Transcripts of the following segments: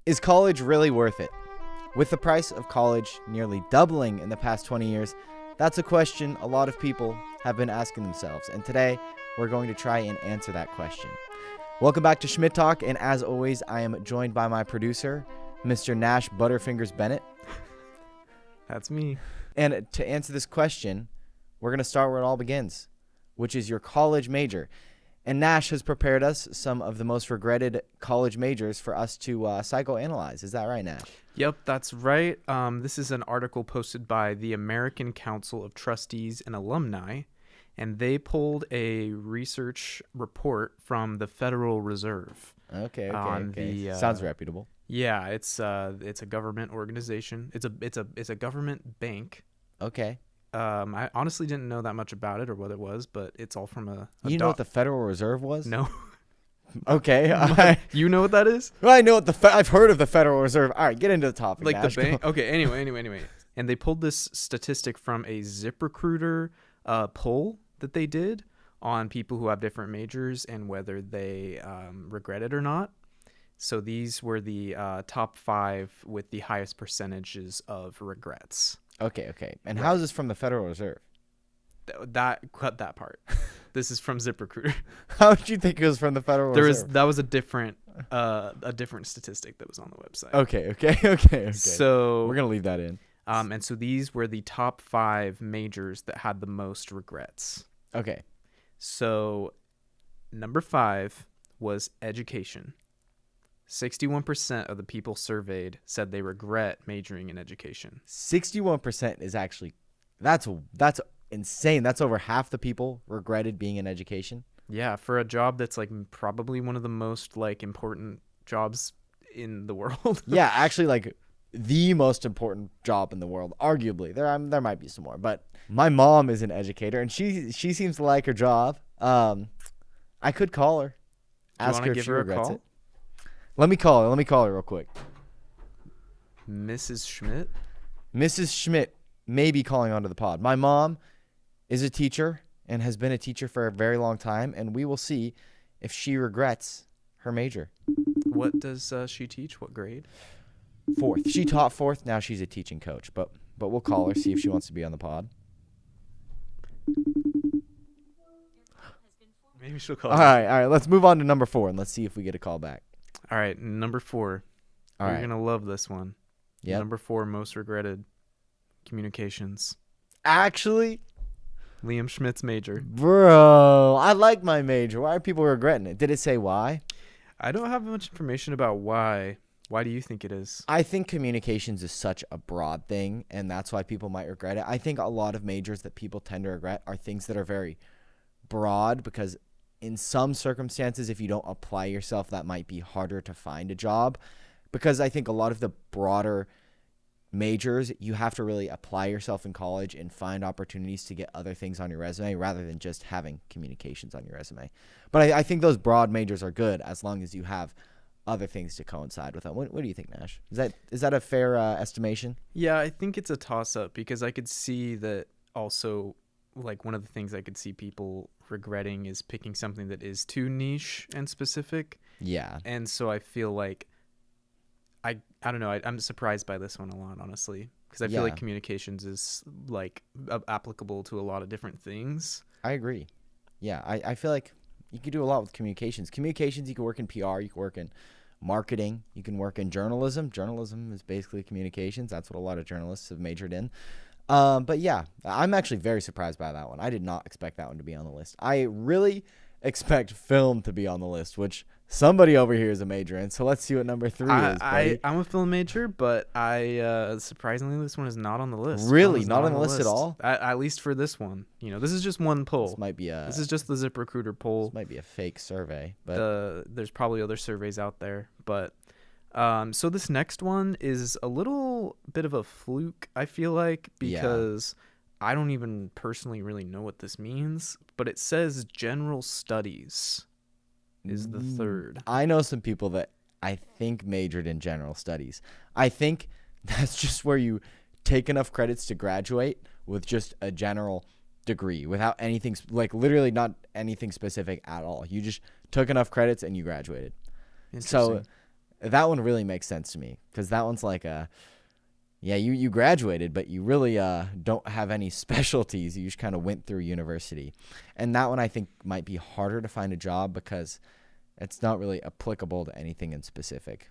Is college really worth it? With the price of college nearly doubling in the past 20 years, that's a question a lot of people have been asking themselves, and today we're going to try and answer that question. Welcome back to Schmitt Talk, and as always, I am joined by my producer, Mr. Nash Butterfingers Bennett. That's me. And to answer this question, we're going to start where it all begins, which is your college major. And Nash has prepared us some of the most regretted college majors for us to psychoanalyze. Is that right, Nash? Yep, that's right. This is an article posted by the American Council of Trustees and Alumni, and they pulled a research report from the Federal Reserve. Okay. Sounds reputable. Yeah, it's a government organization. It's a government bank. Okay. I honestly didn't know that much about it or what it was, but it's all from a You know what the Federal Reserve was? No. Okay. You know what that is? Well, I know what I've heard of the Federal Reserve. All right, get into the topic. Like Nash. the bank. Okay. Anyway. And they pulled this statistic from a ZipRecruiter poll that they did on people who have different majors and whether they regret it or not. So these were the top 5 with the highest percentages of regrets. Okay. And how is this from the Federal Reserve? Cut that part. This is from ZipRecruiter. How did you think it was from the Federal Reserve? That was a different statistic that was on the website. Okay. So we're gonna leave that in. And so these were the top 5 majors that had the most regrets. Okay. So number 5 was education. 61% of the people surveyed said they regret majoring in education. 61% is actually that's insane. That's over half the people regretted being in education. Yeah, for a job that's like probably one of the most like important jobs in the world. Yeah, actually like the most important job in the world, arguably. There might be some more, but my mom is an educator and she seems to like her job. I could call her. Ask her if she regrets it. Let me call her real quick. Mrs. Schmitt? Mrs. Schmitt may be calling onto the pod. My mom is a teacher and has been a teacher for a very long time, and we will see if she regrets her major. What does she teach? What grade? 4th. She taught 4th. Now she's a teaching coach, but we'll call her, see if she wants to be on the pod. Maybe she'll call. All right. Let's move on to number 4, and let's see if we get a call back. All right, number 4. You're going to love this one. Yeah. Number 4 most regretted, communications. Actually, Liam Schmidt's major. Bro, I like my major. Why are people regretting it? Did it say why? I don't have much information about why. Why do you think it is? I think communications is such a broad thing, and that's why people might regret it. I think a lot of majors that people tend to regret are things that are very broad because in some circumstances, if you don't apply yourself, that might be harder to find a job. Because I think a lot of the broader majors, you have to really apply yourself in college and find opportunities to get other things on your resume rather than just having communications on your resume. But I think those broad majors are good as long as you have other things to coincide with them. What do you think, Nash? Is that a fair estimation? Yeah, I think it's a toss-up because I could see that also, like one of the things I could see people regretting is picking something that is too niche and specific. Yeah. And so I feel like I don't know. I'm surprised by this one a lot, honestly, because I feel like communications is like applicable to a lot of different things. I agree. Yeah, I feel like you could do a lot with communications. Communications, you can work in PR, you can work in marketing, you can work in journalism. Journalism is basically communications. That's what a lot of journalists have majored in. But yeah, I'm actually very surprised by that one. I did not expect that one to be on the list. I really expect film to be on the list, which somebody over here is a major in. So let's see what number 3 is, buddy. I'm a film major, but surprisingly, this one is not on the list. Really? Not on the list at all? At least for this one. You know, this is just one poll. This is just the ZipRecruiter poll. This might be a fake survey. But there's probably other surveys out there. But so this next one is a little bit of a fluke, I feel like, because I don't even personally really know what this means. But it says general studies is the 3rd. I know some people that I think majored in general studies. I think that's just where you take enough credits to graduate with just a general degree without anything, like literally not anything specific at all. You just took enough credits and you graduated. So That one really makes sense to me because that one's like yeah, you graduated, but you really don't have any specialties. You just kind of went through university. And that one I think might be harder to find a job because it's not really applicable to anything in specific.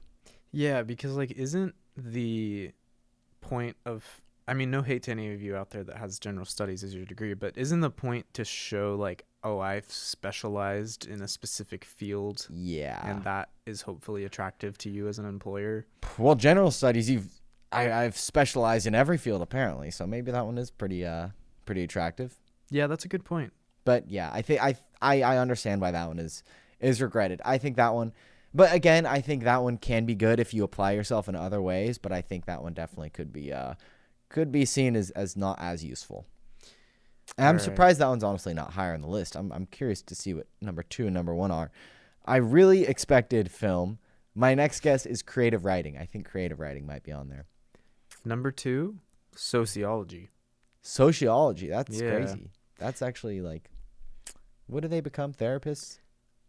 Yeah, because like isn't the point of, I mean, no hate to any of you out there that has general studies as your degree, but isn't the point to show like, oh, I've specialized in a specific field? Yeah. And that is hopefully attractive to you as an employer. Well, general studies, I've specialized in every field apparently, so maybe that one is pretty attractive. Yeah, that's a good point. But yeah, I think I understand why that one is regretted. I think that one, but again, I think that one can be good if you apply yourself in other ways. But I think that one definitely could be seen as not as useful. And I'm surprised that one's honestly not higher on the list. I'm curious to see what number 2 and number 1 are. I really expected film. My next guess is creative writing. I think creative writing might be on there. Number 2, sociology. Sociology. That's crazy. That's actually like, what do they become? Therapists?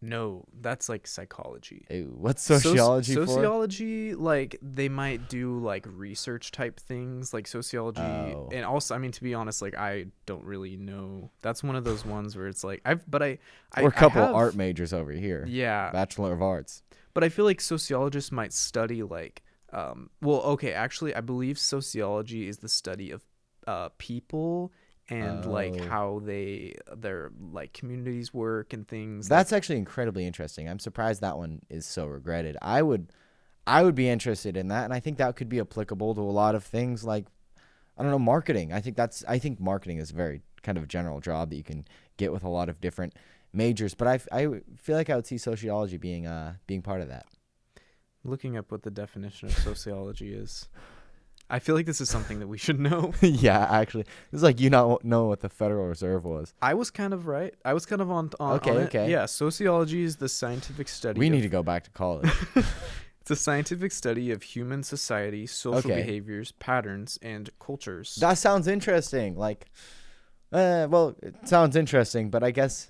No, that's like psychology. Ew, what's sociology for? Sociology, like they might do like research type things, like sociology. Oh. And also, I mean, to be honest, like I don't really know. That's one of those ones where it's like We're a couple art majors over here. Yeah. Bachelor of Arts. But I feel like sociologists might study like, well, okay, actually, I believe sociology is the study of people and like how their like communities work and things. That's actually incredibly interesting. I'm surprised that one is so regretted. I would be interested in that, and I think that could be applicable to a lot of things like, I don't know, marketing. I think marketing is a very kind of general job that you can get with a lot of different majors, but I feel like I would see sociology being part of that. Looking up what the definition of sociology is. I feel like this is something that we should know. Yeah, actually. It's like you not know what the Federal Reserve was. I was kind of right. I was kind of on okay, on it. Okay. Yeah, sociology is the scientific study. We need to go back to college. It's a scientific study of human society, social behaviors, patterns, and cultures. That sounds interesting. Like, well, it sounds interesting, but I guess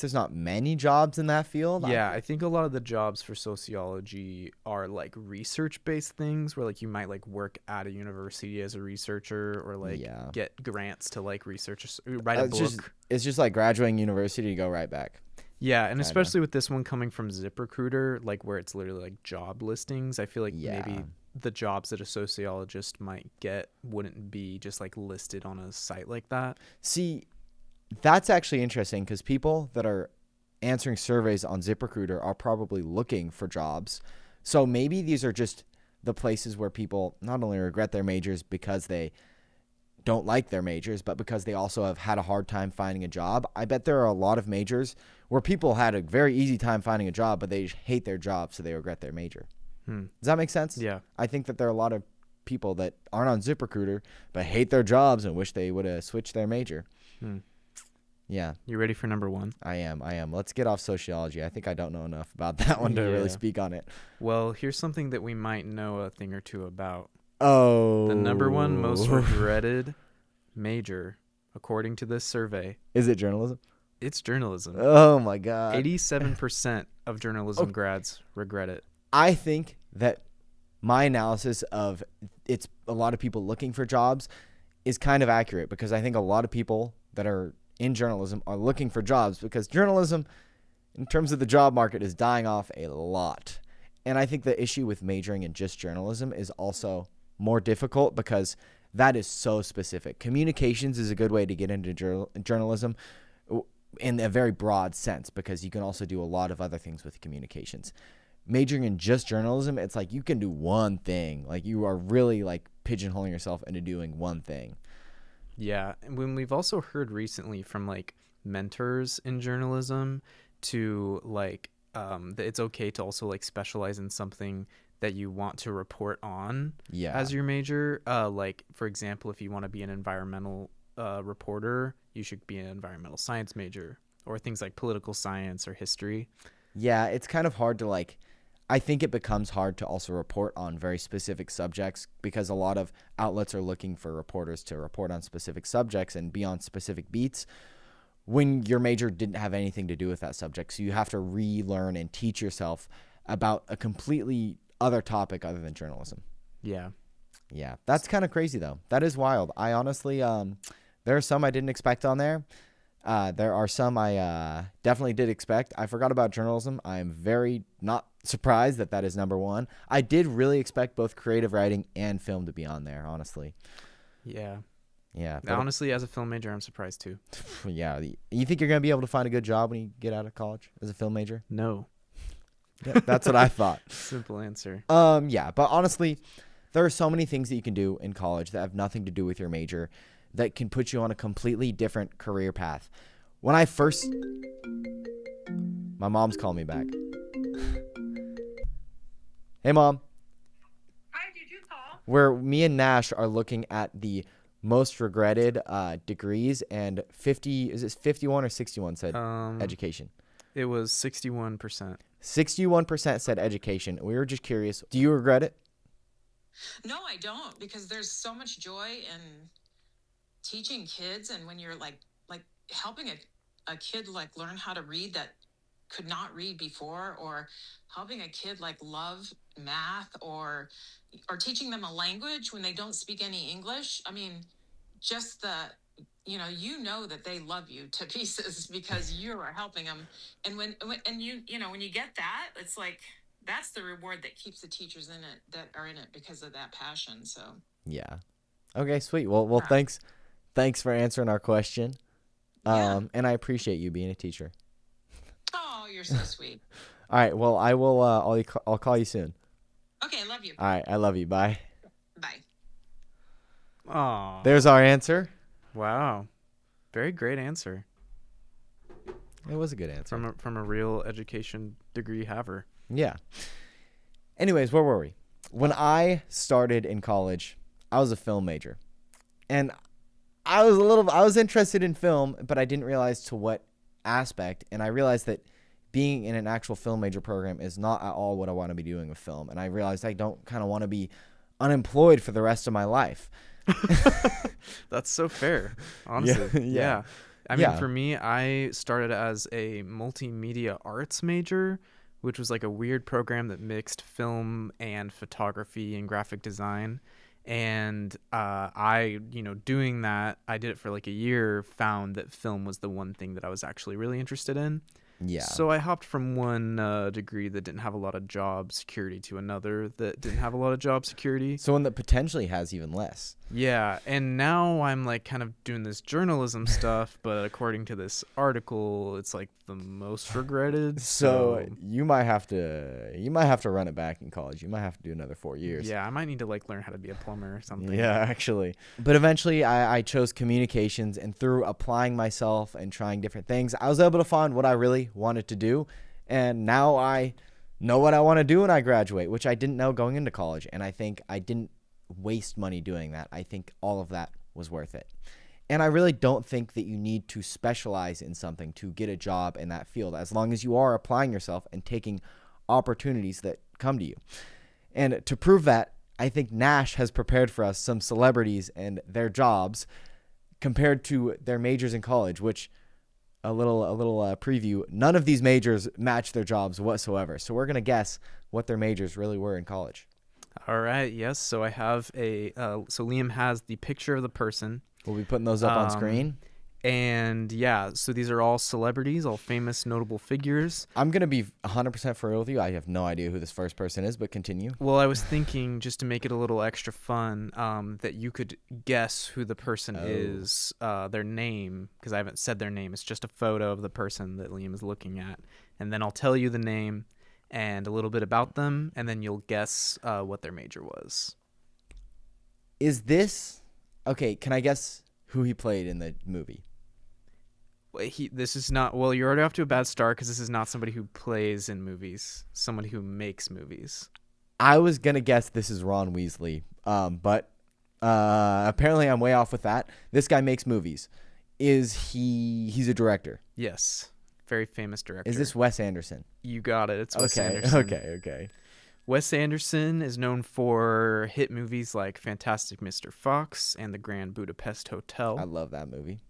there's not many jobs in that field. Yeah, I think a lot of the jobs for sociology are like research-based things where like you might like work at a university as a researcher or like get grants to like research, write a book. It's just like graduating university to go right back. Yeah, and especially with this one coming from ZipRecruiter, like where it's literally like job listings, I feel like maybe the jobs that a sociologist might get wouldn't be just like listed on a site like that. See, that's actually interesting because people that are answering surveys on ZipRecruiter are probably looking for jobs. So maybe these are just the places where people not only regret their majors because they don't like their majors, but because they also have had a hard time finding a job. I bet there are a lot of majors where people had a very easy time finding a job, but they hate their job, so they regret their major. Does that make sense? Yeah. I think that there are a lot of people that aren't on ZipRecruiter but hate their jobs and wish they would have switched their major. Yeah. You ready for number 1? I am. Let's get off sociology. I think I don't know enough about that one to really speak on it. Well, here's something that we might know a thing or two about. Oh. The number 1 most regretted major, according to this survey. Is it journalism? It's journalism. Oh, my God. 87% of journalism grads regret it. I think that my analysis of it's a lot of people looking for jobs is kind of accurate because I think a lot of people that are in journalism are looking for jobs because journalism, in terms of the job market, is dying off a lot. And I think the issue with majoring in just journalism is also more difficult because that is so specific. Communications is a good way to get into journalism in a very broad sense because you can also do a lot of other things with communications. Majoring in just journalism, it's like you can do one thing. Like you are really like pigeonholing yourself into doing one thing. Yeah, and when we've also heard recently from like mentors in journalism to like that it's okay to also like specialize in something that you want to report on as your major. Like for example, if you want to be an environmental reporter, you should be an environmental science major, or things like political science or history. Yeah, it's kind of hard to like. I think it becomes hard to also report on very specific subjects because a lot of outlets are looking for reporters to report on specific subjects and be on specific beats when your major didn't have anything to do with that subject. So you have to relearn and teach yourself about a completely other topic other than journalism. Yeah. Yeah, that's kind of crazy though. That is wild. I honestly, there are some I didn't expect on there. There are some I definitely did expect. I forgot about journalism. I'm very not surprised that that is number one. I did really expect both creative writing and film to be on there, honestly. Yeah. Yeah. Honestly, as a film major, I'm surprised too. Yeah. You think you're going to be able to find a good job when you get out of college as a film major? No. Yeah, that's what I thought. Simple answer. Yeah, but honestly, there are so many things that you can do in college that have nothing to do with your major that can put you on a completely different career path. When I first... My mom's calling me back. Hey, Mom. Hi, did you call? Me and Nash are looking at the most regretted degrees, and 51 or 61 said education? It was 61%. 61% said education. We were just curious. Do you regret it? No, I don't, because there's so much joy in teaching kids, and when you're like helping a kid like learn how to read that could not read before, or helping a kid like love math, or teaching them a language when they don't speak any English. I mean, just you know that they love you to pieces because you are helping them. And when you get that, it's like, that's the reward that keeps the teachers in it, that are in it because of that passion. So yeah. Okay, sweet. Well, thanks for answering our question. And I appreciate you being a teacher. Oh, you're so sweet. All right. Well, I will. I'll call you soon. Okay, love you. All right. I love you. Bye. Bye. Aw. There's our answer. Wow. Very great answer. It was a good answer. From a real education degree haver. Yeah. Anyways, where were we? When I started in college, I was a film major. And I was interested in film, but I didn't realize to what aspect. And I realized that being in an actual film major program is not at all what I want to be doing with film. And I realized I don't kind of want to be unemployed for the rest of my life. That's so fair, honestly. Yeah. I mean, for me, I started as a multimedia arts major, which was like a weird program that mixed film and photography and graphic design. And doing that, I did it for like a year, found that film was the one thing that I was actually really interested in. Yeah. So I hopped from one degree that didn't have a lot of job security to another that didn't have a lot of job security. So one that potentially has even less. Yeah, and now I'm like kind of doing this journalism stuff, but according to this article, it's like the most regretted. So you might have to run it back in college. You might have to do another 4 years. Yeah, I might need to like learn how to be a plumber or something. Yeah, actually. But eventually I chose communications, and through applying myself and trying different things, I was able to find what I really wanted to do. And now I know what I want to do when I graduate, which I didn't know going into college. And I think I didn't waste money doing that. I think all of that was worth it. And I really don't think that you need to specialize in something to get a job in that field, as long as you are applying yourself and taking opportunities that come to you. And to prove that, I think Nash has prepared for us some celebrities and their jobs compared to their majors in college, which a little preview, none of these majors match their jobs whatsoever. So we're going to guess what their majors really were in college. All right, yes. So I have so Liam has the picture of the person. We'll be putting those up on screen. And yeah, so these are all celebrities, all famous, notable figures. I'm going to be 100% for real with you. I have no idea who this first person is, but continue. Well, I was thinking, just to make it a little extra fun, that you could guess who the person is, their name, because I haven't said their name. It's just a photo of the person that Liam is looking at. And then I'll tell you the name and a little bit about them, and then you'll guess what their major was. Is this... Okay, can I guess who he played in the movie? This is not... Well, you're already off to a bad start, because this is not somebody who plays in movies. Somebody who makes movies. I was going to guess this is Ron Weasley, but apparently I'm way off with that. This guy makes movies. He's a director? Yes. Very famous director. Is this Wes Anderson? You got it. It's Wes Anderson. Okay. Wes Anderson is known for hit movies like Fantastic Mr. Fox and The Grand Budapest Hotel. I love that movie.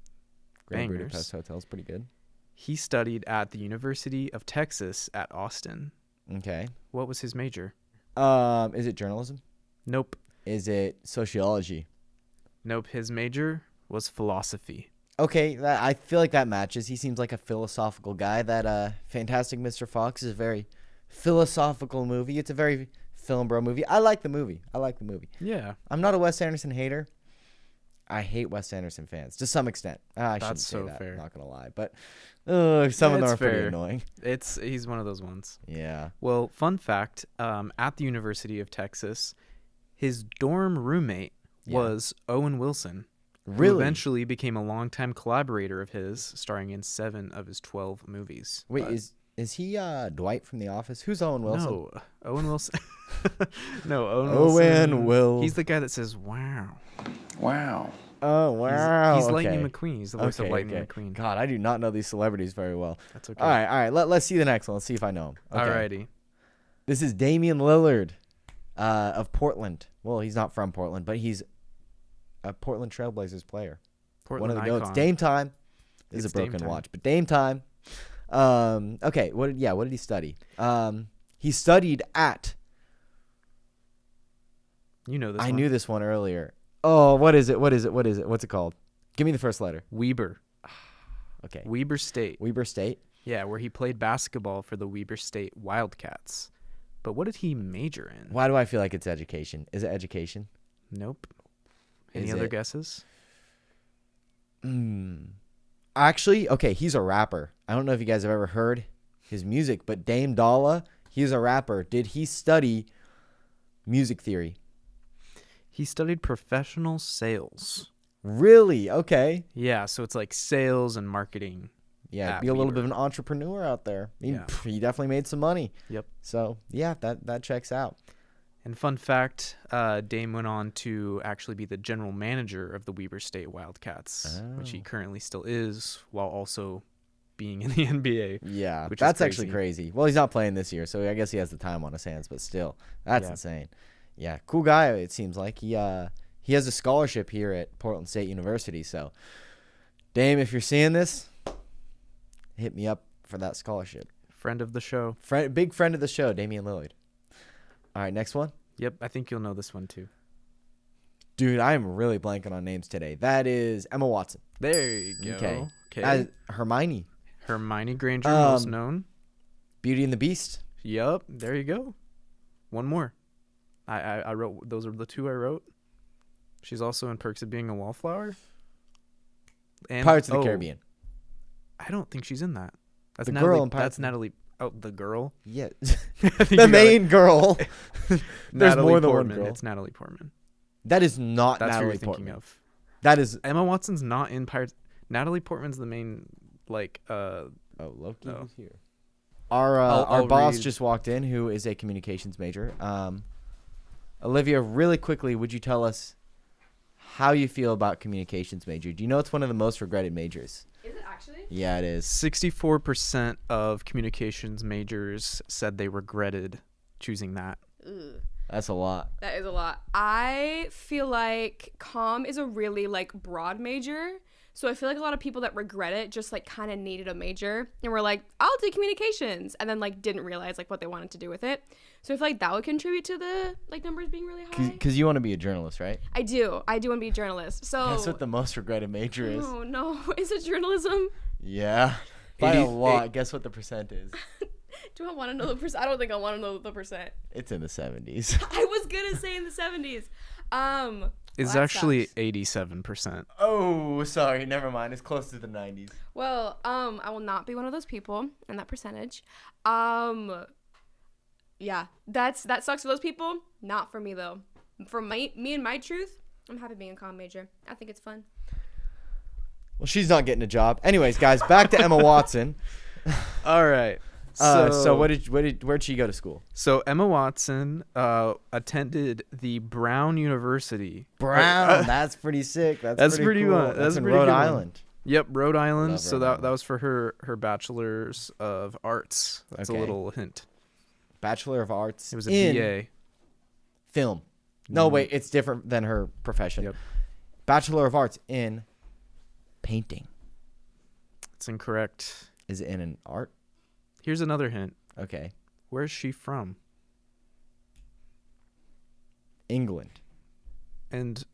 Grand Budapest Hotel is pretty good. He studied at the University of Texas at Austin. Okay. What was his major? Is it journalism? Nope. Is it sociology? Nope. His major was philosophy. Okay, I feel like that matches. He seems like a philosophical guy. That Fantastic Mr. Fox is a very philosophical movie. It's a very film bro movie. I like the movie. Yeah. I'm not a Wes Anderson hater. I hate Wes Anderson fans to some extent. I shouldn't That's say so that. fair. I'm not gonna lie, but some of them It's are pretty fair. annoying. He's one of those ones. Yeah. Well, fun fact, at the University of Texas, his dorm roommate was Owen Wilson, who Really? eventually became a longtime collaborator of his, starring in 7 of his 12 movies. Wait, But is he Dwight from The Office? Who's Owen Wilson? No, Owen Wilson. No, Owen Owen Wilson. Will. He's the guy that says, wow. Wow. Oh wow. He's okay. Lightning McQueen. He's the voice of Lightning okay. McQueen. God, I do not know these celebrities very well. That's okay. All right. Let's see the next one. Let's see if I know him. Okay. Alrighty. This is Damian Lillard of Portland. Well, he's not from Portland, but he's a Portland Trailblazers player. Portland One of the icon. goats. Dame time. This is a It's Dame broken time. watch, but Dame time. Okay. What did he study? He studied at. You know this I one. knew this one earlier. Oh, what is it? What's it called? Give me the first letter. Weber. Okay. Weber State. Weber State. Yeah, where he played basketball for the Weber State Wildcats. But what did he major in? Why do I feel like it's education? Is it education? Nope. Any Is other it- guesses? Actually, okay, he's a rapper. I don't know if you guys have ever heard his music, but Dame Dalla, he's a rapper. Did he study music theory? He studied professional sales. Really? Okay. Yeah, so it's like sales and marketing. Yeah, At be a little bit Weber. of an entrepreneur out there. Yeah. He definitely made some money. Yep. So, yeah, that checks out. And fun fact, Dame went on to actually be the general manager of the Weber State Wildcats, which he Oh. currently still is, while also being in the NBA. Yeah, Which is that's actually crazy. crazy. Well, he's not playing this year, so I guess he has the time on his hands, but still, that's Yeah. insane. Yeah, cool guy, it seems like. He has a scholarship here at Portland State University, so Dame, if you're seeing this, hit me up for that scholarship. Friend of the show. Big friend of the show, Damian Lillard. All right, next one. Yep, I think you'll know this one too. Dude, I am really blanking on names today. That is Emma Watson. There you go. Okay. Okay. Hermione, Hermione Granger, most known. Beauty and the Beast. Yep, there you go. One more. I wrote, those are the 2 I wrote. She's also in Perks of Being a Wallflower. And, Pirates of the Caribbean. I don't think she's in that. That's The Natalie, girl in Pirates That's Natalie. Oh, the girl. Yeah. I think The you got it. main girl. There's Natalie more than Portman. one girl. It's Natalie Portman. That is not That's Natalie who you're thinking Portman. of. That is Emma Watson's not in Pirates. Natalie Portman's the main, like, Oh, Loki No. was here. Our I'll boss read. just walked in, who is a communications major. Olivia, really quickly, would you tell us how you feel about communications major? Do you know it's one of the most regretted majors? Is it actually? Yeah, it is. 64% of communications majors said they regretted choosing that. Ooh, That's a lot. that is a lot. I feel like comm is a really like broad major. So I feel like a lot of people that regret it just like kind of needed a major and were like, I'll do communications, and then like didn't realize like what they wanted to do with it. So I feel like that would contribute to the like numbers being really high. Because you want to be a journalist, right? I do want to be a journalist. So That's what the most regretted major is. Oh no, is it journalism? Yeah. By a 88 lot. Guess what the percent is? Do I want to know the percent? I don't think I want to know the percent. It's in the 70s. I was gonna say in the 70s. It's that actually sucks. 87%. Oh, sorry. Never mind. It's close to the 90s. Well, I will not be one of those people in that percentage. Yeah, that sucks for those people. Not for me though. For me and my truth, I'm happy being a comm major. I think it's fun. Well, she's not getting a job. Anyways, guys, back to Emma Watson. All right. So where'd she go to school? So Emma Watson attended the Brown University. Brown. That's pretty sick. That's pretty cool. That's That's in pretty Rhode good one. Island. Yep, Rhode Island. Love So Rhode that Island. was for her bachelor's of arts. That's Okay. a little hint. Bachelor of Arts. It was a in BA. film. No, wait, it's different than her profession. Yep. Bachelor of Arts in painting. It's incorrect. Is it in an art? Here's another hint. Okay. Where's she from? England. And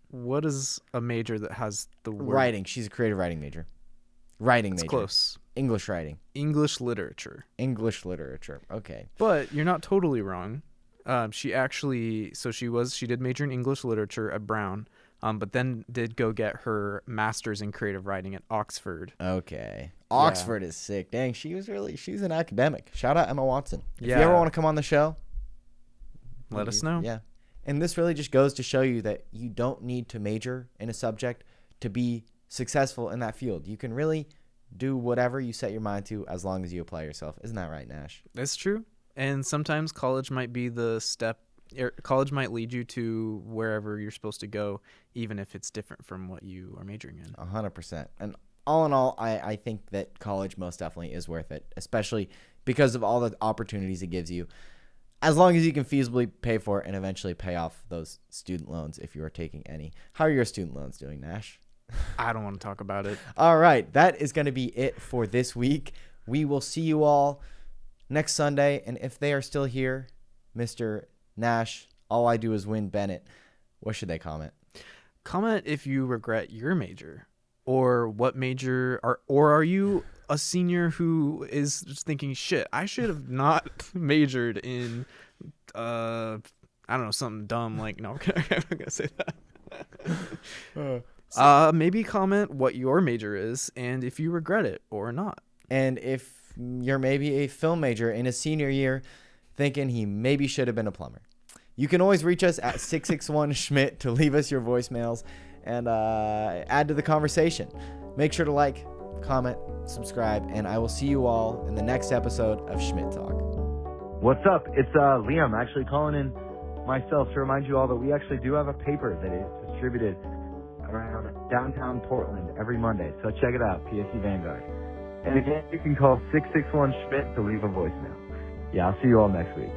what is a major that has the word? Writing. She's a creative writing major. Writing It's major. close. English writing. English literature. English literature. Okay. But you're not totally wrong. She did major in English literature at Brown, but then did go get her master's in creative writing at Oxford. Okay. Oxford is sick. Dang, she's an academic. Shout out Emma Watson. If you Yeah. ever want to come on the show, Let us know. Yeah. And this really just goes to show you that you don't need to major in a subject to be successful in that field. You can really do whatever you set your mind to as long as you apply yourself. Isn't that right, Nash? That's true. And sometimes college might be the step. College might lead you to wherever you're supposed to go, even if it's different from what you are majoring in. 100%. And all in all, I think that college most definitely is worth it, especially because of all the opportunities it gives you. As long as you can feasibly pay for it and eventually pay off those student loans if you are taking any. How are your student loans doing, Nash? I don't want to talk about it. All right. That is going to be it for this week. We will see you all next Sunday. And if they are still here, Mr. Nash, all I do is win Bennett. What should they comment? Comment if you regret your major, or what major, or are you a senior who is just thinking, shit, I should have not majored in, I don't know, something dumb like, no, I'm not going to say that. Maybe comment what your major is and if you regret it or not. And if you're maybe a film major in a senior year thinking he maybe should have been a plumber, you can always reach us at 661 Schmitt to leave us your voicemails and add to the conversation. Make sure to like, comment, subscribe, and I will see you all in the next episode of Schmitt Talk. What's up? It's Liam, actually calling in myself to remind you all that we actually do have a paper that is distributed around downtown Portland every Monday. So check it out, PSU Vanguard. And again, you can call 661 Schmitt to leave a voicemail. Yeah, I'll see you all next week.